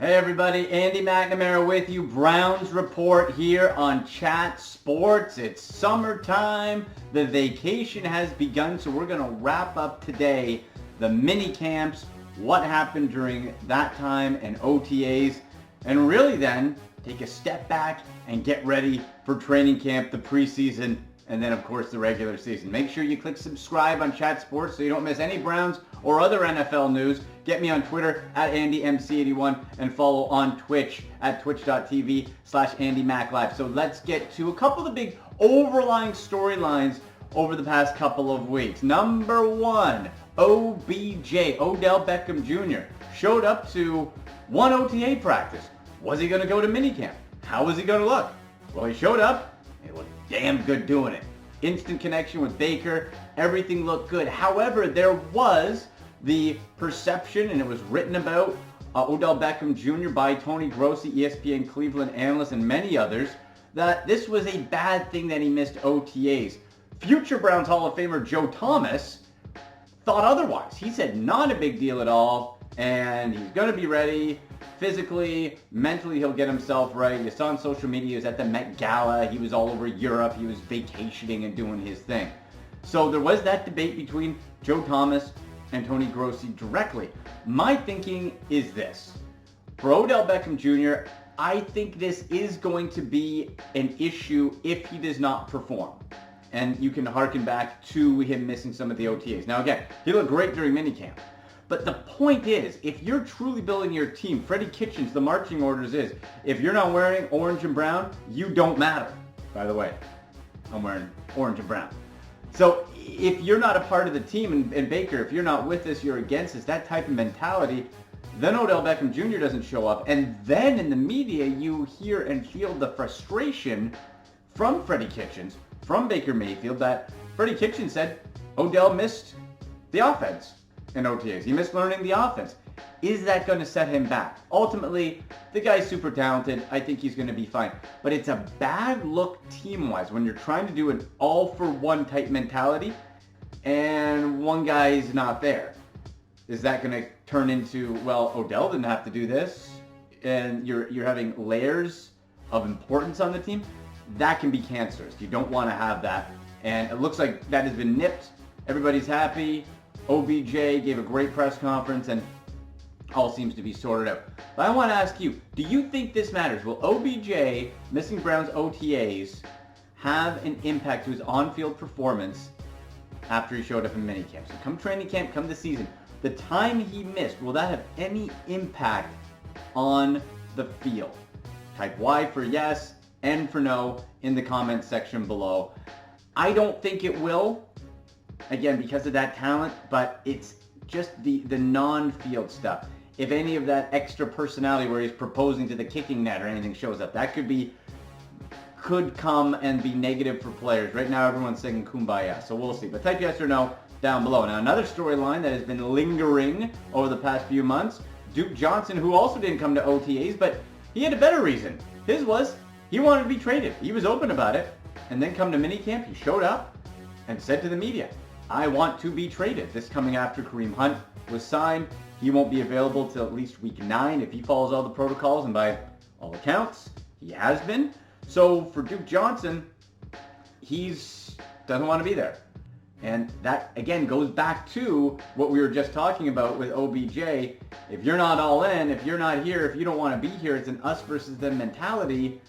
Hey everybody, Andy McNamara with you. Browns Report here on Chat Sports. It's summertime. The vacation has begun, so we're going to wrap up today the mini camps, what happened during that time, and OTAs, and really then take a step back and get ready for training camp, the preseason, and then of course the regular season. Make sure you click subscribe on Chat Sports so you don't miss any Browns or other NFL news. Get me on Twitter at AndyMC81 and follow on Twitch at twitch.tv/AndyMacLive. So let's get to a couple of the big overlying storylines over the past couple of weeks. Number one, OBJ, Odell Beckham Jr. showed up to one OTA practice. Was he going to go to minicamp? How was he going to look? Well, he showed up. He looked damn good doing it. Instant connection with Baker. Everything looked good. However, there was the perception, and it was written about Odell Beckham Jr. by Tony Grossi, ESPN Cleveland analyst, and many others, that this was a bad thing that he missed OTAs. Future Browns Hall of Famer Joe Thomas thought otherwise. He said not a big deal at all, and he's going to be ready physically, mentally. He'll get himself right. You saw on social media he was at the Met Gala. He was all over Europe. He was vacationing and doing his thing. So there was that debate between Joe Thomas and Tony Grossi directly. My thinking is this. For Odell Beckham Jr., I think this is going to be an issue if he does not perform. And you can harken back to him missing some of the OTAs. Now again, he looked great during minicamp. But the point is, if you're truly building your team, Freddie Kitchens, the marching orders is, if you're not wearing orange and brown, you don't matter. By the way, I'm wearing orange and brown. So if you're not a part of the team, and Baker, if you're not with us, you're against us, that type of mentality, then Odell Beckham Jr. doesn't show up. And then in the media, you hear and feel the frustration from Freddie Kitchens, from Baker Mayfield, that Freddie Kitchens said Odell missed the offense in OTAs. He missed learning the offense. Is that going to set him back? Ultimately, the guy's super talented. I think he's going to be fine. But it's a bad look team-wise when you're trying to do an all-for-one type mentality and one guy's not there. Is that going to turn into, well, Odell didn't have to do this, and you're having layers of importance on the team? That can be cancerous. You don't want to have that. And it looks like that has been nipped. Everybody's happy. OBJ gave a great press conference, and all seems to be sorted out. But I want to ask you, do you think this matters? Will OBJ missing Browns OTAs have an impact to his on-field performance after he showed up in minicamp? So come training camp, come the season, the time he missed, will that have any impact on the field? Type Y for yes, N for no in the comments section below. I don't think it will, again, because of that talent, but it's just the non-field stuff. If any of that extra personality where he's proposing to the kicking net or anything shows up, that could come and be negative for players. Right now, everyone's singing Kumbaya, so we'll see. But type yes or no down below. Now, another storyline that has been lingering over the past few months, Duke Johnson, who also didn't come to OTAs, but he had a better reason. His was he wanted to be traded. He was open about it. And then come to minicamp, he showed up and said to the media, I want to be traded. This coming after Kareem Hunt was signed. He won't be available till at least week 9 if he follows all the protocols, and by all accounts, he has been. So for Duke Johnson, doesn't want to be there. And that, again, goes back to what we were just talking about with OBJ. If you're not all in, if you're not here, if you don't want to be here, it's an us versus them mentality.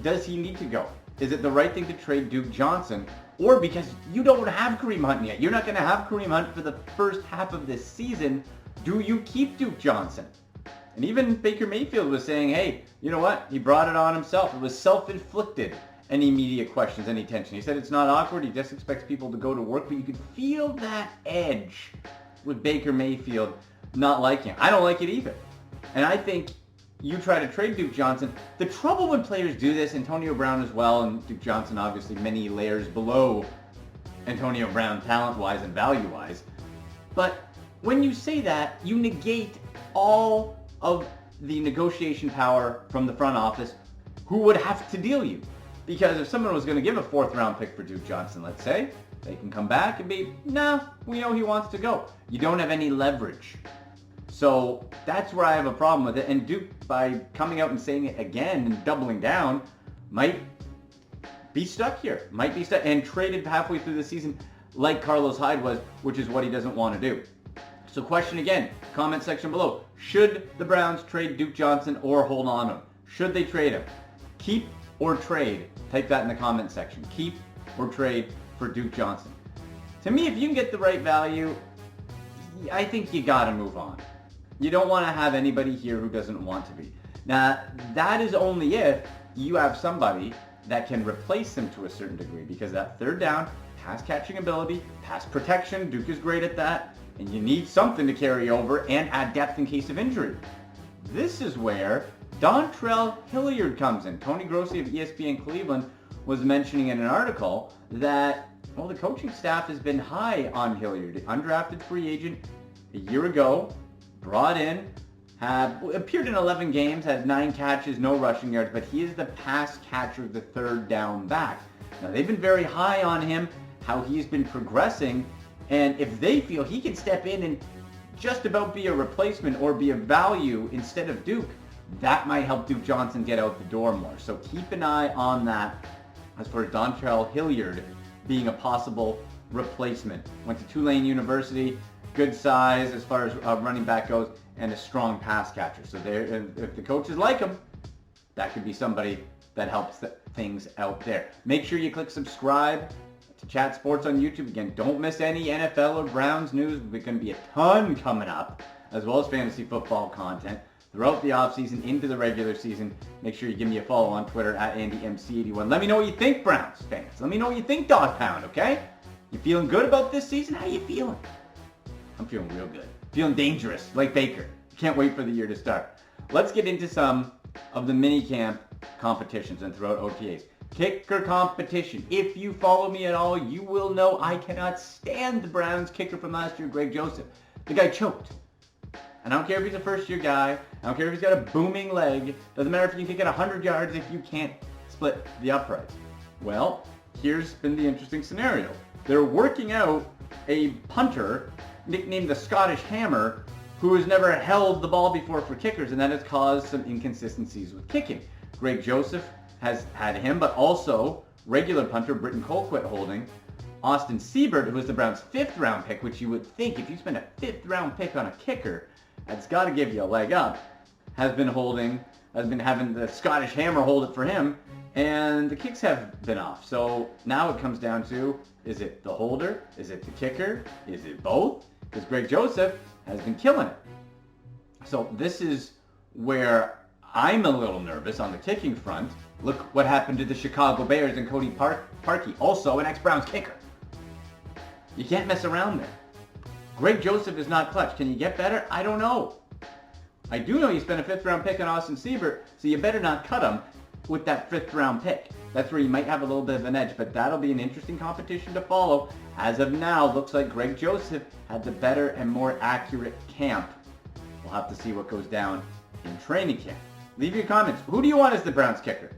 Does he need to go? Is it the right thing to trade Duke Johnson? Or because you don't have Kareem Hunt yet, you're not going to have Kareem Hunt for the first half of this season, do you keep Duke Johnson? And even Baker Mayfield was saying, hey, you know what? He brought it on himself. It was self-inflicted, any media questions, any tension. He said it's not awkward. He just expects people to go to work. But you could feel that edge with Baker Mayfield not liking it. I don't like it either. And I think you try to trade Duke Johnson. The trouble when players do this, Antonio Brown as well, and Duke Johnson obviously many layers below Antonio Brown talent-wise and value-wise. But when you say that, you negate all of the negotiation power from the front office who would have to deal you. Because if someone was going to give a 4th round pick for Duke Johnson, let's say, they can come back and be, nah, we know he wants to go. You don't have any leverage. So that's where I have a problem with it. And Duke, by coming out and saying it again and doubling down, might be stuck here. Might be stuck and traded halfway through the season like Carlos Hyde was, which is what he doesn't want to do. So question again, comment section below. Should the Browns trade Duke Johnson or hold on to him? Should they trade him? Keep or trade? Type that in the comment section. Keep or trade for Duke Johnson. To me, if you can get the right value, I think you got to move on. You don't want to have anybody here who doesn't want to be. Now, that is only if you have somebody that can replace him to a certain degree, because that third down, pass catching ability, pass protection, Duke is great at that, and you need something to carry over and add depth in case of injury. This is where Dontrell Hilliard comes in. Tony Grossi of ESPN Cleveland was mentioning in an article that, well, the coaching staff has been high on Hilliard. Undrafted free agent a year ago, brought in, appeared in 11 games, had 9 catches, no rushing yards, but he is the pass catcher, the third down back. Now, they've been very high on him, how he's been progressing, and if they feel he can step in and just about be a replacement or be a value instead of Duke, that might help Duke Johnson get out the door more. So keep an eye on that as far as Dontrell Hilliard being a possible replacement. Went to Tulane University, good size as far as running back goes, and a strong pass catcher. So there, if the coaches like him, that could be somebody that helps things out there. Make sure you click subscribe to Chat Sports on YouTube. Again, don't miss any NFL or Browns news. There's going to be a ton coming up, as well as fantasy football content throughout the offseason into the regular season. Make sure you give me a follow on Twitter at AndyMC81. Let me know what you think, Browns fans. Let me know what you think, Dog Pound, okay? You feeling good about this season? How you feeling? I'm feeling real good. Feeling dangerous, like Baker. Can't wait for the year to start. Let's get into some of the minicamp competitions and throughout OTAs. Kicker competition. If you follow me at all, you will know I cannot stand the Browns kicker from last year, Greg Joseph. The guy choked. And I don't care if he's a first-year guy. I don't care if he's got a booming leg. Doesn't matter if you can kick it 100 yards if you can't split the uprights. Well, here's been the interesting scenario. They're working out a punter nicknamed the Scottish Hammer, who has never held the ball before for kickers, and that has caused some inconsistencies with kicking. Greg Joseph has had him, but also regular punter Britton Colquitt holding. Austin Siebert, who was the Browns' 5th-round pick, which you would think if you spend a 5th-round pick on a kicker, that's got to give you a leg up, has been having the Scottish Hammer hold it for him, and the kicks have been off. So now it comes down to, is it the holder? Is it the kicker? Is it both? Because Greg Joseph has been killing it. So this is where I'm a little nervous on the kicking front. Look what happened to the Chicago Bears and Cody Parkey, also an ex-Browns kicker. You can't mess around there. Greg Joseph is not clutch. Can you get better? I don't know. I do know you spent a 5th-round pick on Austin Siebert, so you better not cut him with that 5th-round pick. That's where you might have a little bit of an edge, but that'll be an interesting competition to follow. As of now, looks like Greg Joseph had the better and more accurate camp. We'll have to see what goes down in training camp. Leave your comments. Who do you want as the Browns kicker?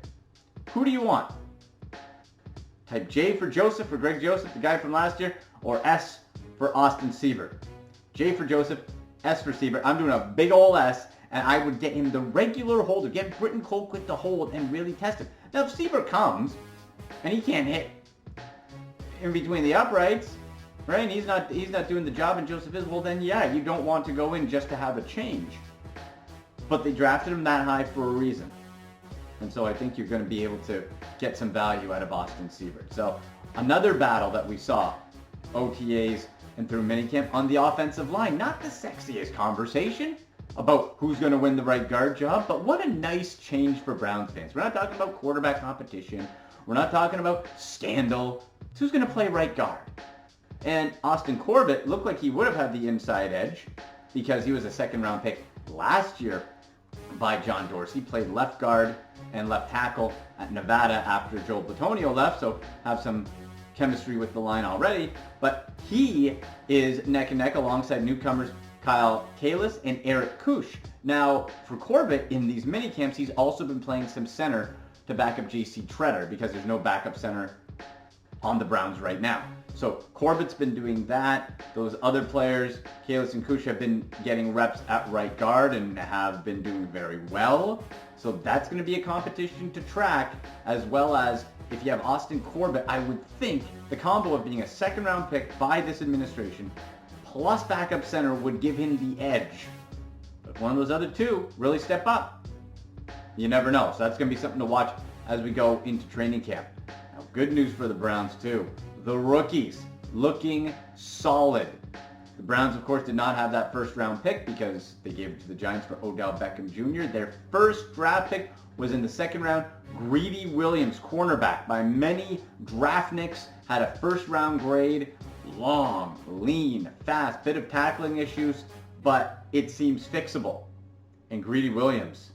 Who do you want? Type J for Joseph, for Greg Joseph, the guy from last year, or S for Austin Siebert. J for Joseph, S for Siebert. I'm doing a big ol' S, and I would get him the regular holder. Get Britton Colquitt to hold and really test him. Now, if Siebert comes and he can't hit in between the uprights, right, and he's not doing the job and Joseph is, well, then, yeah, you don't want to go in just to have a change. But they drafted him that high for a reason. And so I think you're going to be able to get some value out of Austin Siebert. So another battle that we saw, OTAs and through minicamp on the offensive line. Not the sexiest conversation about who's going to win the right guard job, but what a nice change for Browns fans. We're not talking about quarterback competition. We're not talking about scandal. It's who's going to play right guard. And Austin Corbett looked like he would have had the inside edge because he was a 2nd-round pick last year by John Dorsey. Played left guard and left tackle at Nevada after Joel Bitonio left, so have some chemistry with the line already. But he is neck and neck alongside newcomers Kyle Kalis and Eric Kush. Now, for Corbett, in these mini camps, he's also been playing some center to back up J.C. Treader because there's no backup center on the Browns right now. So Corbett's been doing that. Those other players, Kalis and Kush, have been getting reps at right guard and have been doing very well. So that's going to be a competition to track, as well as if you have Austin Corbett, I would think the combo of being a second-round pick by this administration plus backup center would give him the edge. But if one of those other two really step up, you never know. So that's going to be something to watch as we go into training camp. Now, good news for the Browns, too. The rookies looking solid. The Browns, of course, did not have that first-round pick because they gave it to the Giants for Odell Beckham Jr. Their first draft pick was in the second round. Greedy Williams, cornerback, by many draftniks, had a first-round grade. Long, lean, fast, bit of tackling issues, but it seems fixable. And Greedy Williams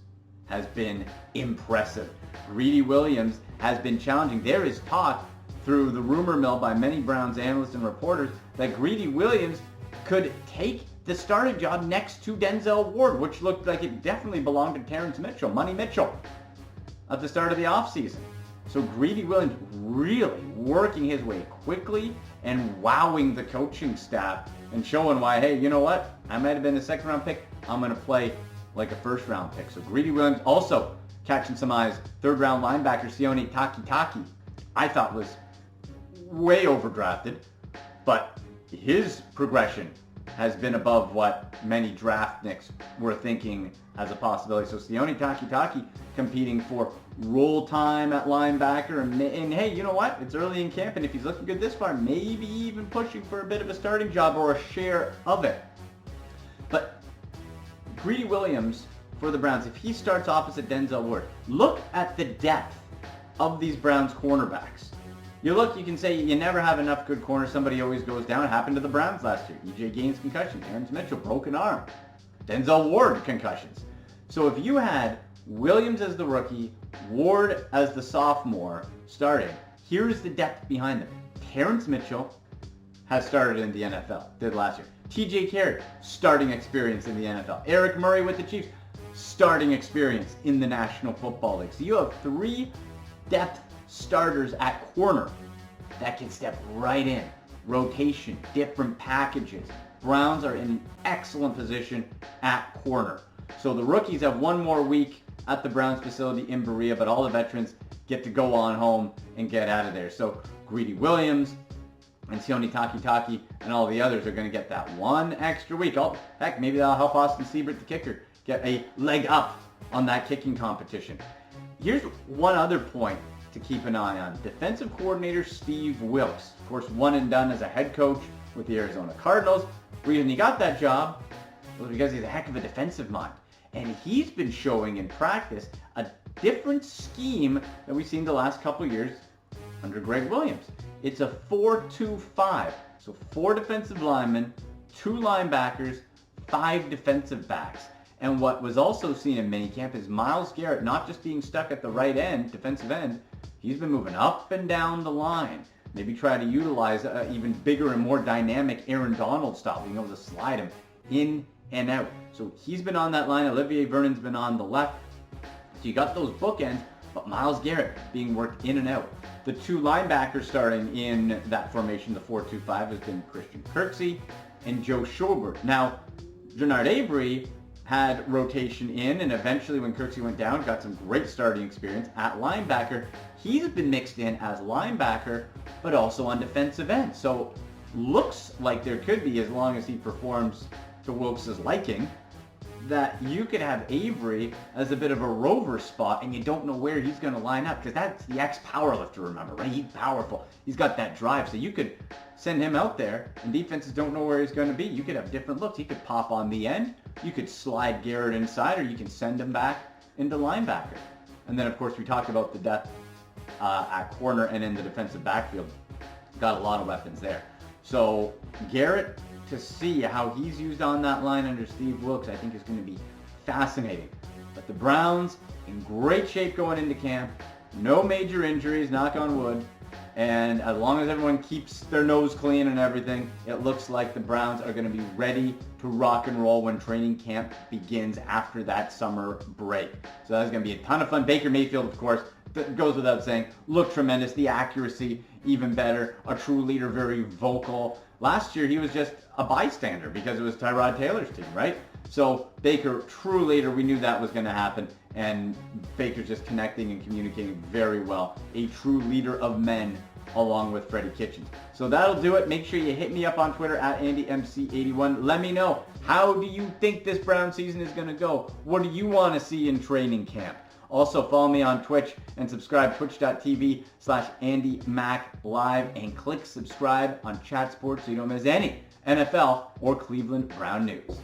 has been impressive. Greedy Williams has been challenging. There is talk through the rumor mill by many Browns analysts and reporters that Greedy Williams could take the starting job next to Denzel Ward, which looked like it definitely belonged to Terrence Mitchell, Money Mitchell, at the start of the offseason. So Greedy Williams really working his way quickly and wowing the coaching staff and showing why, hey, you know what? I might have been a second-round pick. I'm going to play like a first-round pick. So Greedy Williams also catching some eyes. Third-round linebacker Sione TAKITAKI, I thought was way overdrafted, but his progression has been above what many draftniks were thinking as a possibility. So Sione TAKITAKI competing for roll time at linebacker, and hey, you know what? It's early in camp, and if he's looking good this far, maybe even pushing for a bit of a starting job or a share of it. But Greedy Williams for the Browns, if he starts opposite Denzel Ward, look at the depth of these Browns cornerbacks. You look, you can say you never have enough good corners. Somebody always goes down. It happened to the Browns last year. E.J. Gaines concussion, Terrence Mitchell broken arm, Denzel Ward concussions. So if you had Williams as the rookie, Ward as the sophomore starting, here's the depth behind them. Terrence Mitchell has started in the NFL, did last year. T.J. Carey, starting experience in the NFL. Eric Murray with the Chiefs, starting experience in the National Football League. So you have three depth starters at corner that can step right in. Rotation, different packages. Browns are in an excellent position at corner. So the rookies have one more week at the Browns facility in Berea, but all the veterans get to go on home and get out of there. So Greedy Williams and Sione TAKITAKI and all the others are going to get that one extra week. Oh, heck, maybe that'll help Austin Siebert, the kicker, get a leg up on that kicking competition. Here's one other point to keep an eye on. Defensive coordinator Steve Wilks, of course, one and done as a head coach with the Arizona Cardinals. The reason he got that job was because he's a heck of a defensive mind. And he's been showing in practice a different scheme that we've seen the last couple of years under Greg Williams. It's a 4-2-5. So 4 defensive linemen, 2 linebackers, 5 defensive backs. And what was also seen in minicamp is Myles Garrett not just being stuck at the right end, defensive end, he's been moving up and down the line. Maybe try to utilize even bigger and more dynamic Aaron Donald style, being able to slide him in and out. So he's been on that line. Olivier Vernon's been on the left. So you got those bookends, but Myles Garrett being worked in and out. The 2 linebackers starting in that formation, the 4-2-5, has been Christian Kirksey and Joe Schobert. Now, Genard Avery had rotation in, and eventually when Kirksey went down, got some great starting experience at linebacker. He's been mixed in as linebacker, but also on defensive end. So looks like there could be, as long as he performs to Wilks' liking, that you could have Avery as a bit of a rover spot, and you don't know where he's going to line up, because that's the ex-powerlifter, remember, right? He's powerful. He's got that drive, so you could send him out there, and defenses don't know where he's going to be. You could have different looks. He could pop on the end. You could slide Garrett inside, or you can send him back into linebacker. And then, of course, we talked about the depth at corner and in the defensive backfield. Got a lot of weapons there. So Garrett, to see how he's used on that line under Steve Wilks, I think is going to be fascinating. But the Browns in great shape going into camp. No major injuries, knock on wood. And as long as everyone keeps their nose clean and everything, it looks like the Browns are going to be ready to rock and roll when training camp begins after that summer break. So that's going to be a ton of fun. Baker Mayfield, of course, that goes without saying, looked tremendous. The accuracy, even better. A true leader, very vocal. Last year, he was just a bystander because it was Tyrod Taylor's team, right? So Baker, true leader, we knew that was going to happen. And Baker's just connecting and communicating very well. A true leader of men along with Freddie Kitchens. So that'll do it. Make sure you hit me up on Twitter at AndyMC81. Let me know, how do you think this Brown season is going to go? What do you want to see in training camp? Also, follow me on Twitch and subscribe, twitch.tv/AndyMacLive, and click subscribe on Chat Sports so you don't miss any NFL or Cleveland Brown news.